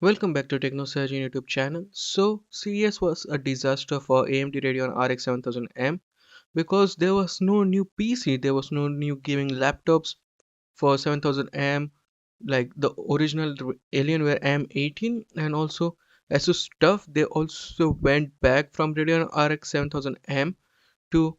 Welcome back to TechnoSurgeon YouTube channel. So CES was a disaster for AMD Radeon RX 7000M because there was no new PC, there was no new gaming laptops for 7000M like the original Alienware M18, and also ASUS stuff. They also went back from Radeon RX 7000M to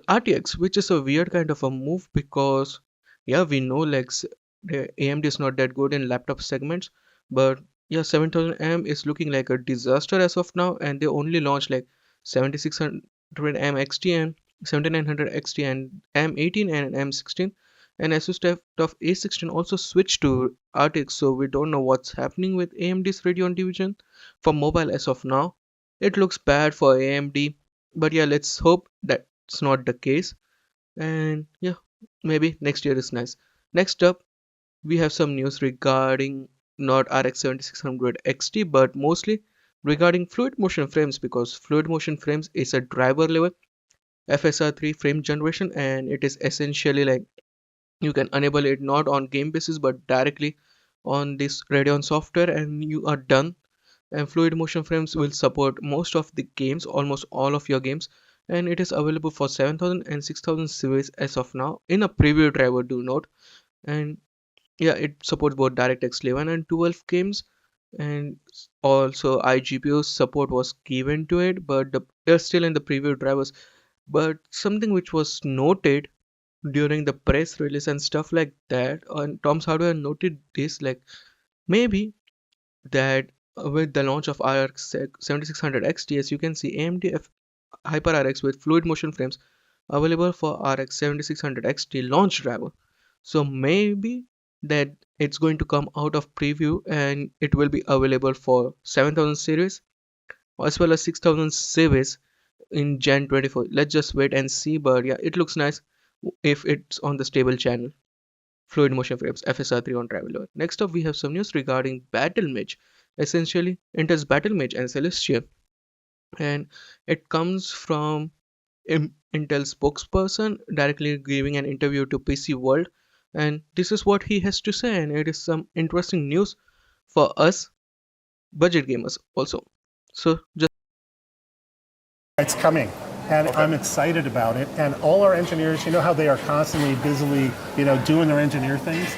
RTX, which is a weird kind of a move because yeah, we know the AMD is not that good in laptop segments, but yeah, 7000M is looking like a disaster as of now, and they only launched like 7600M XT and 7900 XT and M18 and M16, and ASUS TUF A16 also switched to RTX, so we don't know what's happening with AMD's Radeon division for mobile as of now. It looks bad for AMD, but yeah, let's hope that it's not the case, and yeah, maybe next year is nice. Next up, we have some news regarding not RX 7600 XT, but mostly regarding fluid motion frames, because fluid motion frames is a driver level FSR 3 frame generation, and it is essentially like you can enable it not on game basis but directly on this Radeon software and you are done. And fluid motion frames will support most of the games, almost all of your games, and it is available for 7000 and 6000 series as of now in a preview driver, do note. And yeah, it supports both DirectX 11 and 12 games, and also iGPU support was given to it, but they're still in the preview drivers. But something which was noted during the press release and stuff like that, and Tom's Hardware noted this, like maybe that with the launch of RX 7600 XT, as you can see, AMD Hyper RX with fluid motion frames available for RX 7600 XT launch driver. So maybe that it's going to come out of preview and it will be available for 7000 series as well as 6000 series in Jan 24. Let's just wait and see, but yeah, it looks nice if it's on the stable channel. Fluid motion frames, FSR 3 on Traveler. Next up, we have some news regarding Battlemage, essentially Intel's Battlemage and Celestial, and it comes from Intel spokesperson directly giving an interview to PC World, and this is what he has to say, and it is some interesting news for us budget gamers also. So just It's coming, and I'm excited about it. And all our engineers, you know how they are constantly busily, doing their engineer things?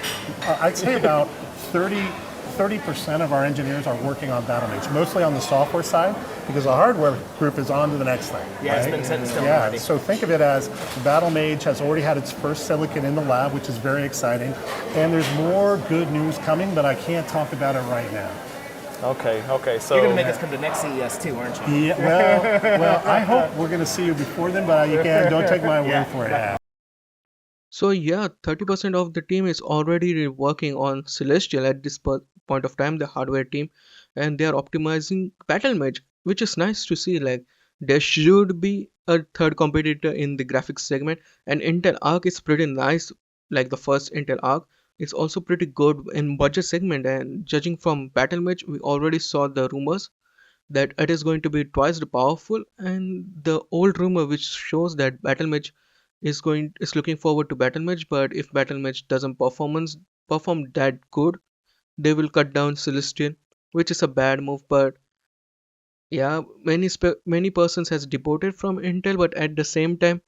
I'd say about 30% of our engineers are working on Battlemage, mostly on the software side, because the hardware group is on to the next thing. Yeah, right? It's been set in stone already. So think of it as Battlemage has already had its first silicon in the lab, which is very exciting. And there's more good news coming, but I can't talk about it right now. Okay. So you're gonna make us come to next CES too, aren't you? Yeah. Well, I hope we're gonna see you before then, but you can't. Don't take my word for it. so yeah, 30% of the team is already working on Celestial at this point of time, the hardware team, and they are optimizing Battlemage, which is nice to see. Like there should be a third competitor in the graphics segment, and Intel Arc is pretty nice. Like the first Intel Arc, it's also pretty good in budget segment. And judging from Battlemage, we already saw the rumors that it is going to be twice the powerful, and the old rumor which shows that Battlemage is looking forward to Battlemage, but if Battlemage doesn't perform that good, they will cut down Celestial, which is a bad move. But yeah, many persons has deported from Intel, but at the same time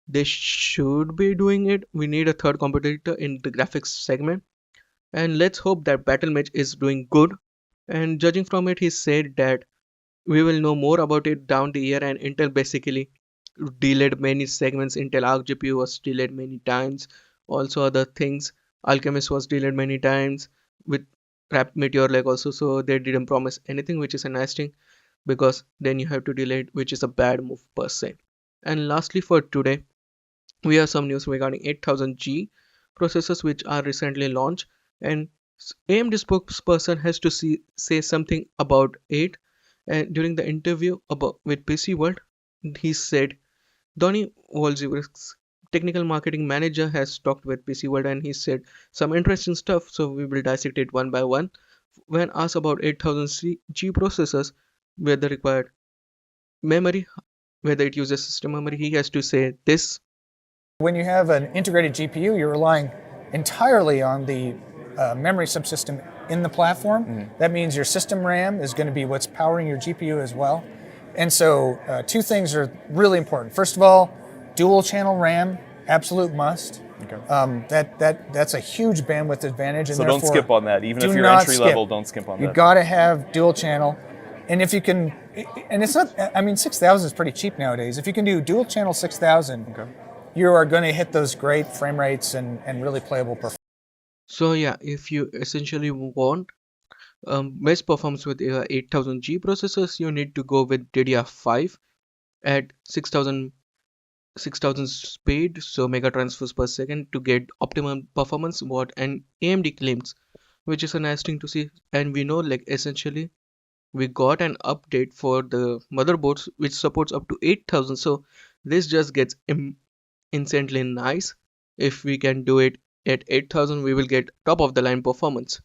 they should be doing it. We need a third competitor in the graphics segment, and let's hope that Battlemage is doing good. And judging from it, he said that we will know more about it down the year, and Intel basically delayed many segments. Intel Arc GPU was delayed many times, also other things. Alchemist was delayed many times with Rap Meteor Lake also, so they didn't promise anything, which is a nice thing because then you have to delay it, which is a bad move per se. And lastly for today, we have some news regarding 8000G processors which are recently launched, and AMD spokesperson has to say something about it. And during the interview with PC World, he said Donny Wolziewicz, technical marketing manager, has talked with PC World, and he said some interesting stuff, so we will dissect it one by one. When asked about 8000G processors, whether required memory, whether it uses system memory, he has to say this. When you have an integrated GPU, you're relying entirely on the memory subsystem in the platform. That means your system RAM is going to be what's powering your GPU as well. And so two things are really important. First of all, dual channel RAM, absolute must. Okay. That's a huge bandwidth advantage. And So don't skip on that. Even if you're not entry skip. level, don't skip on that. You got to have dual channel. And if you can, and it's not, I mean, 6000 is pretty cheap nowadays. If you can do dual channel 6000, you are going to hit those great frame rates and really playable performance. So yeah, if you essentially want best performance with 8000G processors, you need to go with DDR5 at 6000 speed, so mega transfers per second, to get optimum performance what an AMD claims, which is a nice thing to see. And we know, like, essentially we got an update for the motherboards which supports up to 8000, so this just gets insanely nice. If we can do it at 8000, we will get top of the line performance.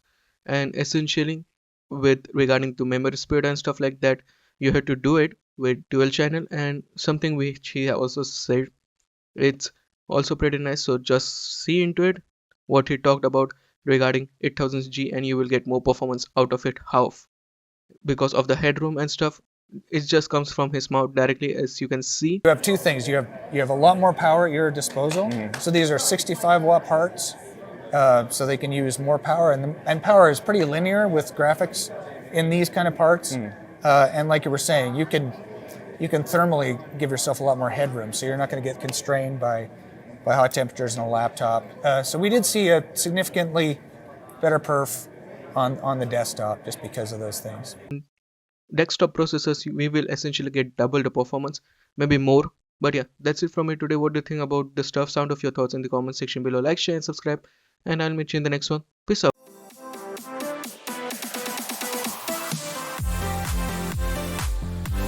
And essentially, with regarding to memory speed and stuff like that, you have to do it with dual channel, and something which he also said, it's also pretty nice. So just see into it what he talked about regarding 8000G, and you will get more performance out of it. How? Because of the headroom and stuff, it just comes from his mouth directly, as you can see. You have two things. You have a lot more power at your disposal. So these are 65 watt parts, so they can use more power, and power is pretty linear with graphics in these kind of parts. And like you were saying, you can thermally give yourself a lot more headroom, so you're not going to get constrained by hot temperatures in a laptop. So we did see a significantly better perf on the desktop just because of those things. Desktop processors, we will essentially get double the performance, maybe more. But yeah, that's it from me today. What do you think about the stuff? Sound of your thoughts in the comment section below. Like, share and subscribe, and I'll meet you in the next one. Peace out.